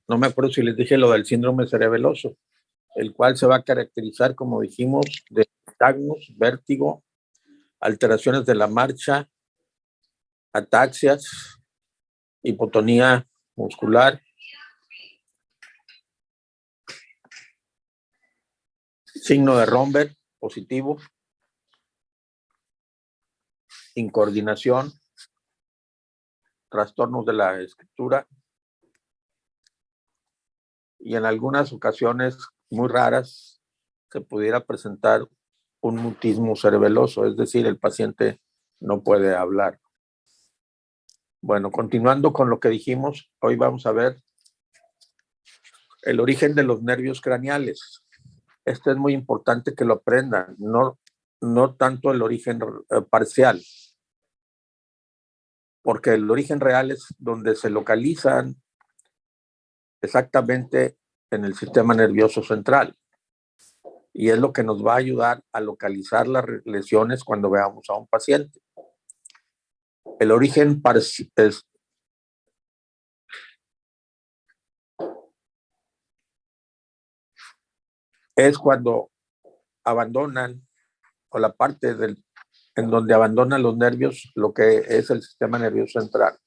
no me acuerdo si les dije lo del síndrome cerebeloso, el cual se va a caracterizar, como dijimos, de nistagmus, vértigo, alteraciones de la marcha, ataxias, hipotonía muscular, signo de Romberg positivo, incoordinación, trastornos de la escritura y en algunas ocasiones muy raras se pudiera presentar un mutismo cerebeloso, es decir, el paciente no puede hablar. Bueno, continuando con lo que dijimos, hoy vamos a ver el origen de los nervios craneales. Esto es muy importante que lo aprendan, no tanto el origen parcial, porque el origen real es donde se localizan exactamente en el sistema nervioso central. Y es lo que nos va a ayudar a localizar las lesiones cuando veamos a un paciente. El origen es cuando abandonan, o la parte en donde abandonan los nervios, lo que es el sistema nervioso central.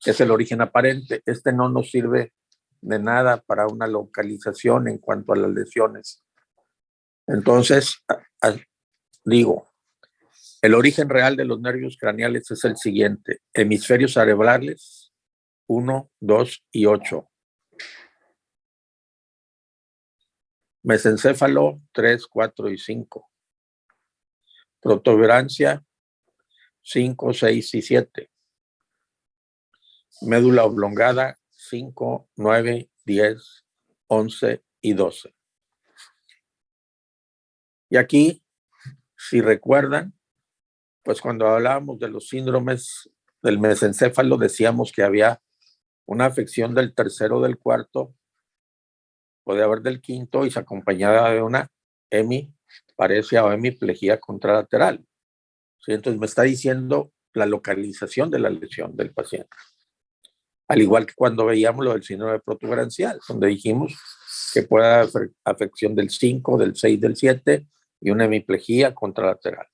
Es el origen aparente. Este no nos sirve de nada para una localización en cuanto a las lesiones. Entonces, digo, el origen real de los nervios craneales es el siguiente: hemisferios cerebrales 1, 2 y 8. Mesencéfalo 3, 4 y 5. Protuberancia 5, 6 y 7. Médula oblongada 5, 9, 10, 11 y 12. Y aquí, si recuerdan, pues cuando hablábamos de los síndromes del mesencéfalo, decíamos que había una afección del tercero, del cuarto, puede haber del quinto y se acompañaba de una hemiparesia o hemiplegia contralateral. ¿Sí? Entonces me está diciendo la localización de la lesión del paciente. Al igual que cuando veíamos lo del síndrome protuberancial, donde dijimos que puede haber afección del 5, del 6, del 7 y una hemiplegia contralateral.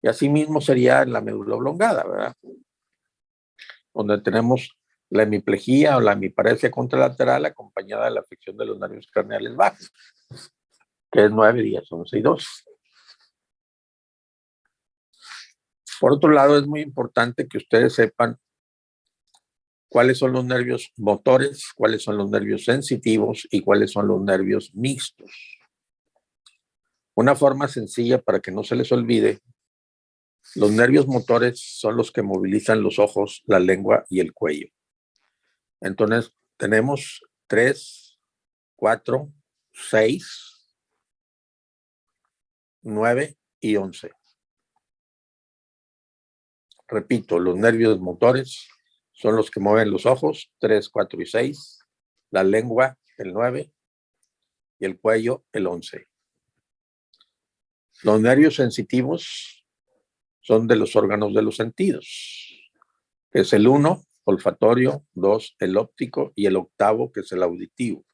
Y así mismo sería en la médula oblongada, ¿verdad? Donde tenemos la hemiplegia o la hemiparesia contralateral acompañada de la afección de los nervios craneales bajos, que es 9, 10, 11 y 12. Por otro lado, es muy importante que ustedes sepan cuáles son los nervios motores, cuáles son los nervios sensitivos y cuáles son los nervios mixtos. Una forma sencilla para que no se les olvide: los nervios motores son los que movilizan los ojos, la lengua y el cuello. Entonces, tenemos 3, 4, 6, 9 y 11. Repito, los nervios motores son los que mueven los ojos, 3, 4 y 6, la lengua, el 9, y el cuello, el 11. Los nervios sensitivos son de los órganos de los sentidos, que es el 1, olfatorio, 2, el óptico, y el octavo, que es el auditivo.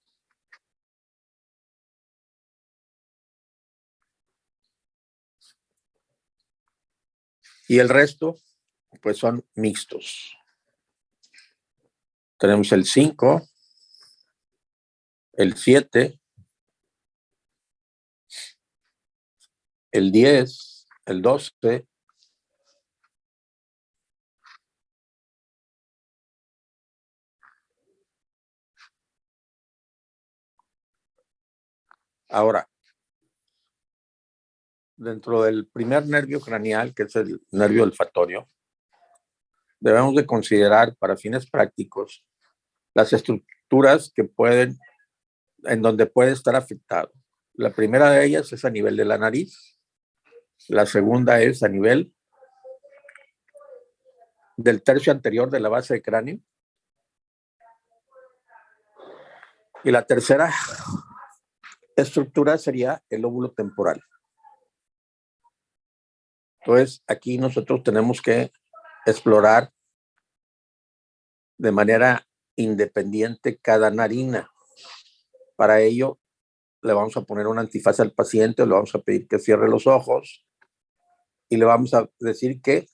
Y el resto, pues son mixtos. Tenemos el 5, el 7, el 10, el 12, ahora, dentro del primer nervio craneal, que es el nervio olfatorio, debemos de considerar para fines prácticos las estructuras que en donde puede estar afectado. La primera de ellas es a nivel de la nariz, la segunda es a nivel del tercio anterior de la base de cráneo, y la tercera estructura sería el lóbulo temporal. Entonces, aquí nosotros tenemos que explorar de manera independiente cada narina. Para ello, le vamos a poner un antifaz al paciente, le vamos a pedir que cierre los ojos y le vamos a decir que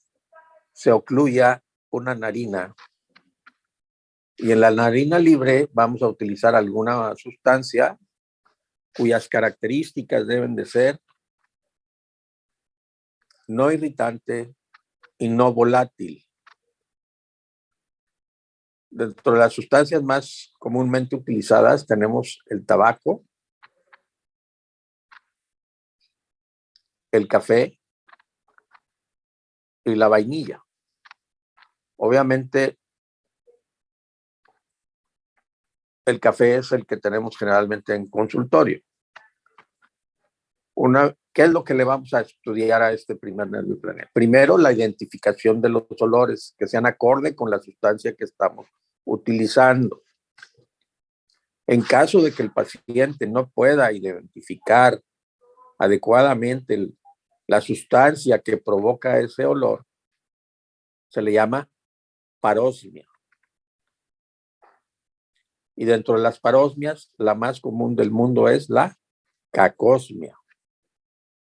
se ocluya una narina. Y en la narina libre vamos a utilizar alguna sustancia cuyas características deben de ser no irritante y no volátil. Dentro de las sustancias más comúnmente utilizadas tenemos el tabaco, el café y la vainilla. Obviamente, el café es el que tenemos generalmente en consultorio. ¿Qué es lo que le vamos a estudiar a este primer nervio craneal? Primero, la identificación de los olores que sean acorde con la sustancia que estamos utilizando. En caso de que el paciente no pueda identificar adecuadamente la sustancia que provoca ese olor, se le llama parosmia. Y dentro de las parosmias, la más común del mundo es la cacosmia,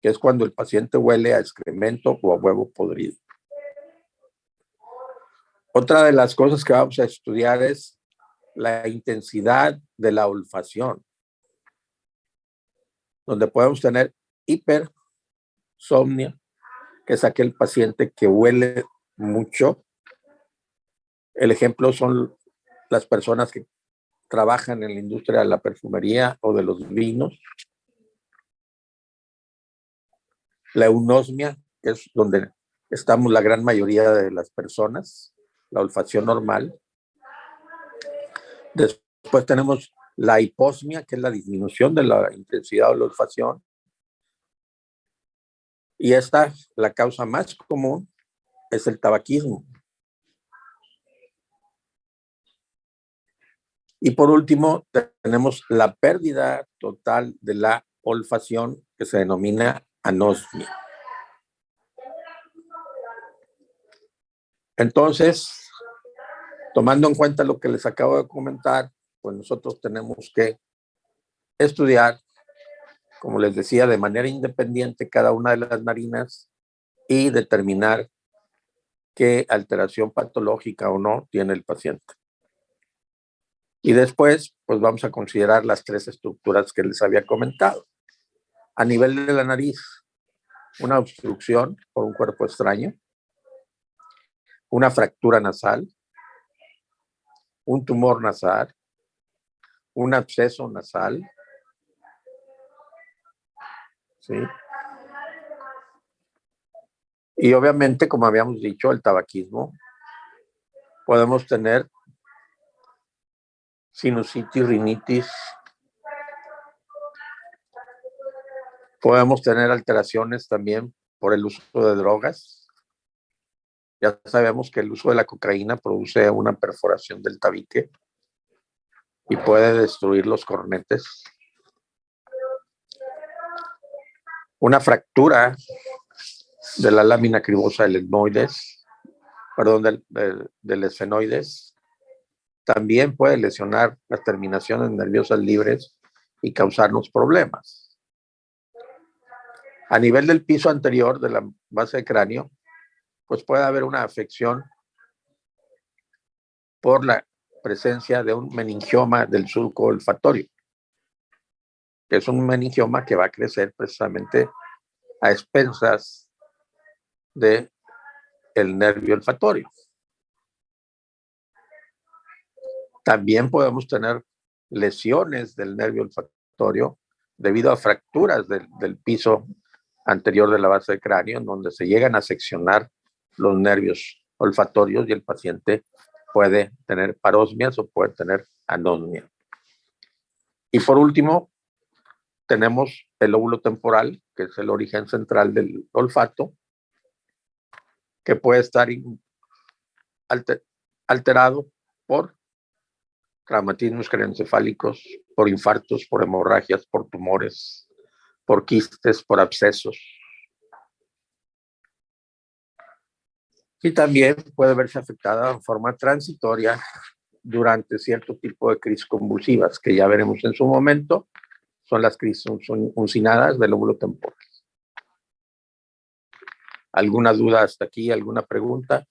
que es cuando el paciente huele a excremento o a huevo podrido. Otra de las cosas que vamos a estudiar es la intensidad de la olfacción, donde podemos tener hipersomnia, que es aquel paciente que huele mucho. El ejemplo son las personas que trabajan en la industria de la perfumería o de los vinos. La eunosmia, que es donde estamos la gran mayoría de las personas, la olfacción normal. Después tenemos la hiposmia, que es la disminución de la intensidad de la olfacción. Y la causa más común es el tabaquismo. Y por último, tenemos la pérdida total de la olfacción, que se denomina anosmia. Entonces, tomando en cuenta lo que les acabo de comentar, pues nosotros tenemos que estudiar, como les decía, de manera independiente cada una de las narinas y determinar qué alteración patológica o no tiene el paciente. Y después, pues vamos a considerar las tres estructuras que les había comentado. A nivel de la nariz, una obstrucción por un cuerpo extraño, una fractura nasal, un tumor nasal, un absceso nasal, ¿sí? Y obviamente, como habíamos dicho, el tabaquismo. Podemos tener sinusitis, rinitis. Podemos tener alteraciones también por el uso de drogas. Ya sabemos que el uso de la cocaína produce una perforación del tabique y puede destruir los cornetes. Una fractura de la lámina cribosa del etmoides, del esfenoides, también puede lesionar las terminaciones nerviosas libres y causarnos problemas. A nivel del piso anterior de la base del cráneo, pues puede haber una afección por la presencia de un meningioma del surco olfatorio, que es un meningioma que va a crecer precisamente a expensas del nervio olfatorio. También podemos tener lesiones del nervio olfatorio debido a fracturas del piso anterior de la base del cráneo, en donde se llegan a seccionar los nervios olfatorios y el paciente puede tener parosmias o puede tener anosmia. Y por último, tenemos el lóbulo temporal, que es el origen central del olfato, que puede estar alterado por traumatismos craneoencefálicos, por infartos, por hemorragias, por tumores, por quistes, por abscesos. Y también puede verse afectada en forma transitoria durante cierto tipo de crisis convulsivas, que ya veremos en su momento, son las crisis uncinadas del lóbulo temporal. ¿Alguna duda hasta aquí? ¿Alguna pregunta?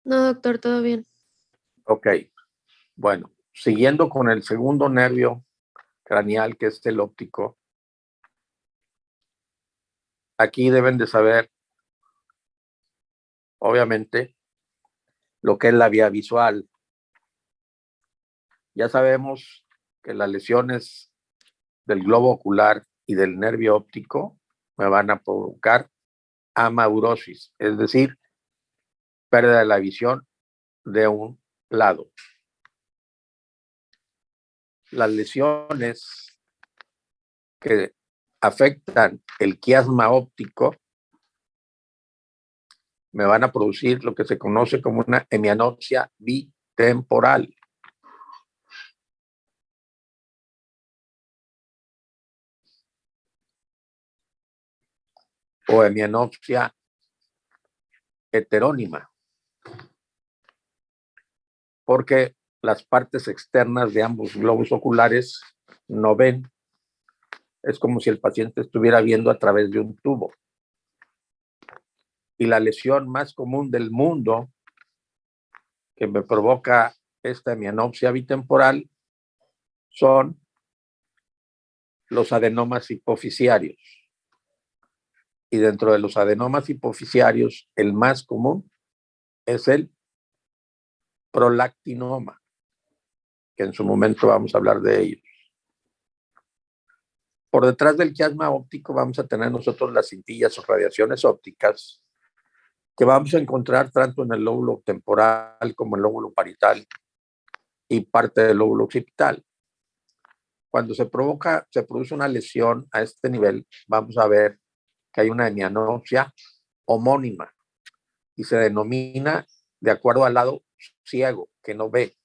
No, doctor, todo bien. Ok, bueno, siguiendo con el segundo nervio craneal, que es el óptico, aquí deben de saber, obviamente, lo que es la vía visual. Ya sabemos que las lesiones del globo ocular y del nervio óptico me van a provocar amaurosis, es decir, pérdida de la visión de un lado. Las lesiones que afectan el quiasma óptico me van a producir lo que se conoce como una hemianopsia bitemporal. O hemianopsia heterónima, porque las partes externas de ambos globos oculares no ven. Es como si el paciente estuviera viendo a través de un tubo. Y la lesión más común del mundo que me provoca esta hemianopsia bitemporal son los adenomas hipoficiarios. Y dentro de los adenomas hipoficiarios, el más común es el prolactinoma, que en su momento vamos a hablar de ellos. Por detrás del quiasma óptico vamos a tener nosotros las cintillas o radiaciones ópticas que vamos a encontrar tanto en el lóbulo temporal como en el lóbulo parietal y parte del lóbulo occipital. Cuando se produce una lesión a este nivel, vamos a ver que hay una hemianopsia homónima y se denomina de acuerdo al lado ciego, que no ve.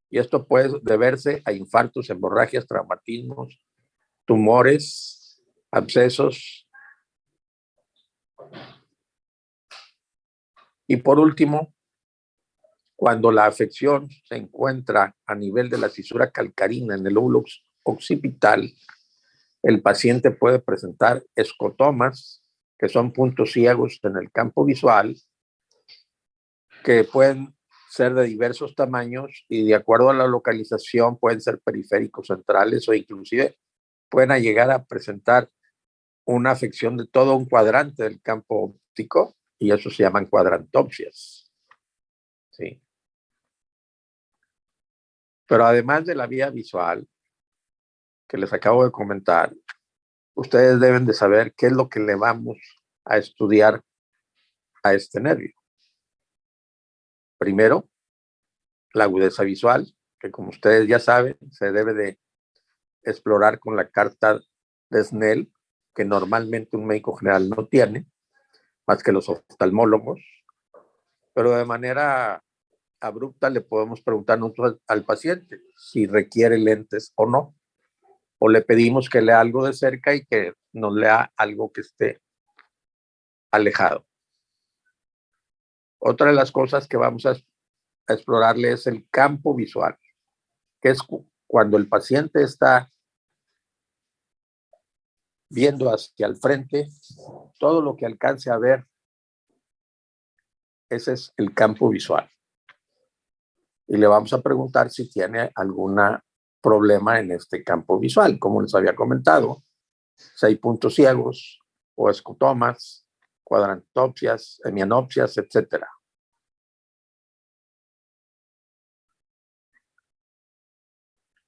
Y esto puede deberse a infartos, hemorragias, traumatismos, tumores, abscesos. Y por último, cuando la afección se encuentra a nivel de la fisura calcarina en el lóbulo occipital, el paciente puede presentar escotomas, que son puntos ciegos en el campo visual, que pueden ser de diversos tamaños y de acuerdo a la localización pueden ser periféricos, centrales o inclusive pueden llegar a presentar una afección de todo un cuadrante del campo óptico y eso se llaman cuadrantopsias. Sí. Pero además de la vía visual que les acabo de comentar, ustedes deben de saber qué es lo que le vamos a estudiar a este nervio. Primero, la agudeza visual, que como ustedes ya saben, se debe de explorar con la carta de Snell, que normalmente un médico general no tiene, más que los oftalmólogos, pero de manera abrupta le podemos preguntar nosotros al paciente si requiere lentes o no, o le pedimos que lea algo de cerca y que nos lea algo que esté alejado. Otra de las cosas que vamos a explorarle es el campo visual, que es cuando el paciente está viendo hacia el frente, todo lo que alcance a ver, ese es el campo visual. Y le vamos a preguntar si tiene algún problema en este campo visual. Como les había comentado, si hay puntos ciegos o escotomas, cuadrantopsias, hemianopsias, etc.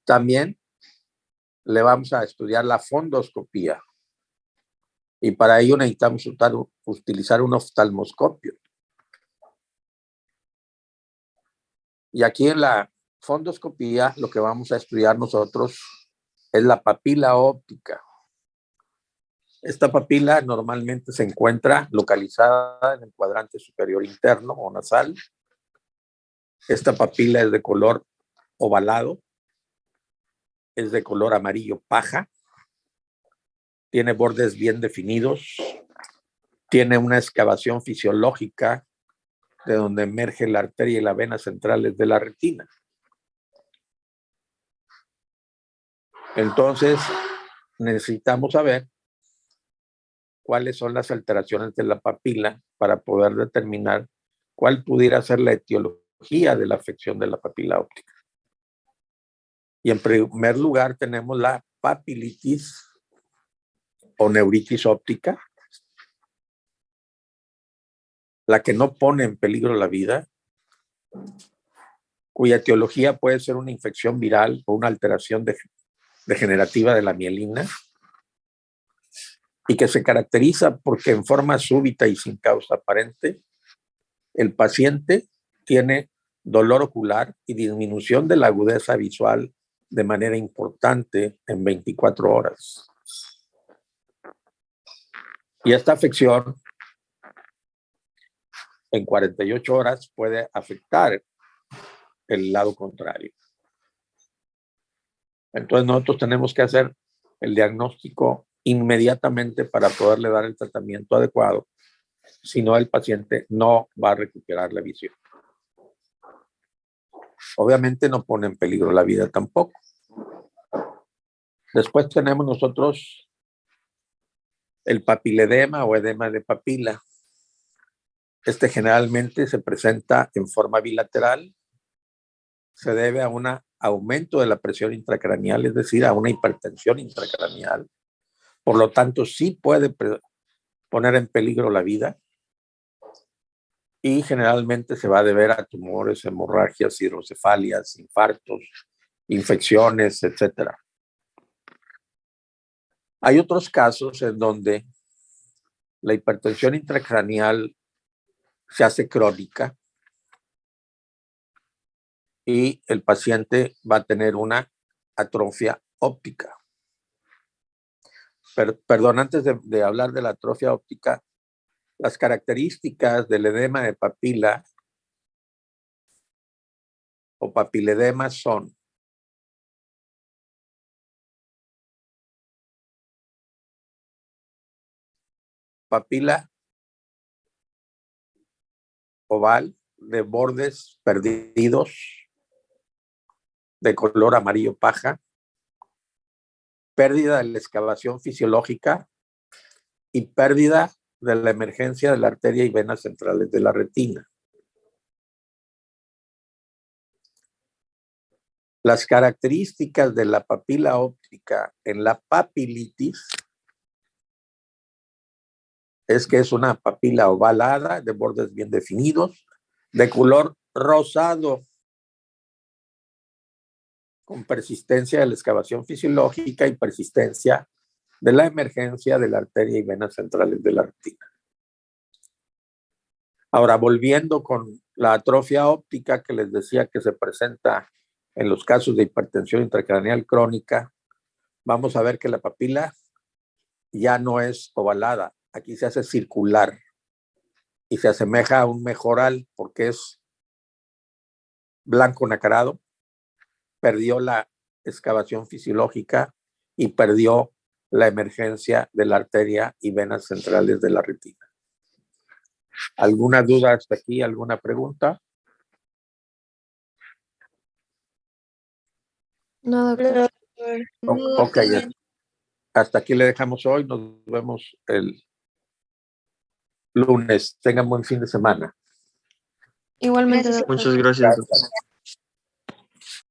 También le vamos a estudiar la fundoscopía. Y para ello necesitamos utilizar un oftalmoscopio. Y aquí en la fundoscopía lo que vamos a estudiar nosotros es la papila óptica. Esta papila normalmente se encuentra localizada en el cuadrante superior interno o nasal. Esta papila es de color ovalado, es de color amarillo paja, tiene bordes bien definidos, tiene una excavación fisiológica de donde emerge la arteria y la vena centrales de la retina. Entonces, necesitamos saber cuáles son las alteraciones de la papila para poder determinar cuál pudiera ser la etiología de la afección de la papila óptica. Y en primer lugar tenemos la papilitis o neuritis óptica, la que no pone en peligro la vida, cuya etiología puede ser una infección viral o una alteración degenerativa de la mielina, y que se caracteriza porque en forma súbita y sin causa aparente, el paciente tiene dolor ocular y disminución de la agudeza visual de manera importante en 24 horas. Y esta afección en 48 horas puede afectar el lado contrario. Entonces nosotros tenemos que hacer el diagnóstico inmediatamente para poderle dar el tratamiento adecuado, si no el paciente no va a recuperar la visión. Obviamente no pone en peligro la vida tampoco. Después tenemos nosotros el papiledema o edema de papila. Este generalmente se presenta en forma bilateral. Se debe a un aumento de la presión intracraneal, es decir, a una hipertensión intracraneal. Por lo tanto, sí puede poner en peligro la vida y generalmente se va a deber a tumores, hemorragias, hidrocefalias, infartos, infecciones, etc. Hay otros casos en donde la hipertensión intracraneal se hace crónica y el paciente va a tener una atrofia óptica. Perdón, antes de hablar de la atrofia óptica, las características del edema de papila o papiledema son papila oval de bordes perdidos de color amarillo paja, pérdida de la excavación fisiológica y pérdida de la emergencia de la arteria y venas centrales de la retina. Las características de la papila óptica en la papilitis es que es una papila ovalada de bordes bien definidos, de color rosado, con persistencia de la excavación fisiológica y persistencia de la emergencia de la arteria y venas centrales de la retina. Ahora, volviendo con la atrofia óptica que les decía que se presenta en los casos de hipertensión intracraneal crónica, vamos a ver que la papila ya no es ovalada, aquí se hace circular y se asemeja a un mejoral porque es blanco nacarado, perdió la excavación fisiológica y perdió la emergencia de la arteria y venas centrales de la retina. ¿Alguna duda hasta aquí? ¿Alguna pregunta? No, doctor. Ok, hasta aquí le dejamos hoy. Nos vemos el lunes. Tengan buen fin de semana. Igualmente, doctor. Muchas gracias, doctor.